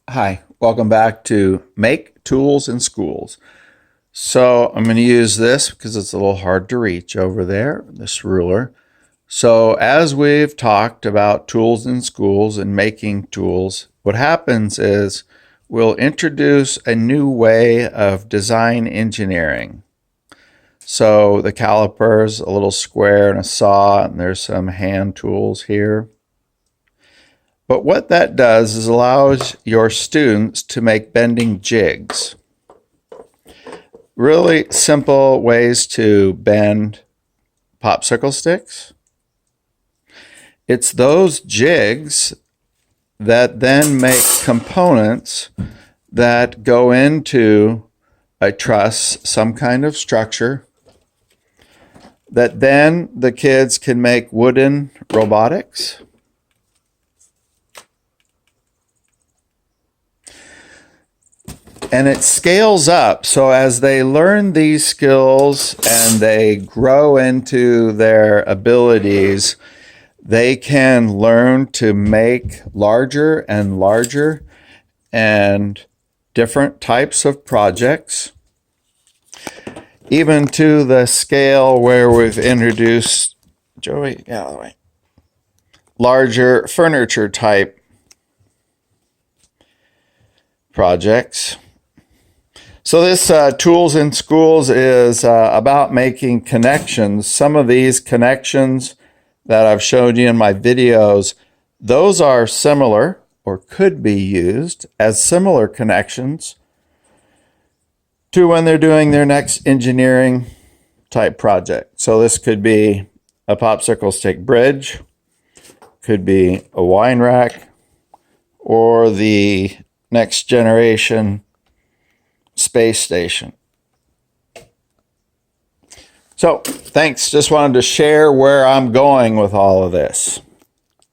Hi, welcome back to Make Tools in Schools. So I'm going to use this because it's a little hard to reach over there, this ruler. So as we've talked about tools in schools and making tools, what happens is we'll introduce a new way of design engineering. So the caliper's a little square and a saw, and there's some hand tools here. But what that does is allows your students to make bending jigs. Really simple ways to bend popsicle sticks. It's those jigs that then make components that go into a truss, some kind of structure, that then the kids can make wooden robotics. And it scales up. So as they learn these skills and they grow into their abilities, they can learn to make larger and larger and different types of projects, even to the scale where we've introduced, Joey, get out of the way, larger furniture type projects. So this Tools in Schools is about making connections. Some of these connections that I've showed you in my videos, those are similar or could be used as similar connections to when they're doing their next engineering type project. So this could be a popsicle stick bridge, could be a wine rack, or the next generation space station. So thanks. Just wanted to share where I'm going with all of this.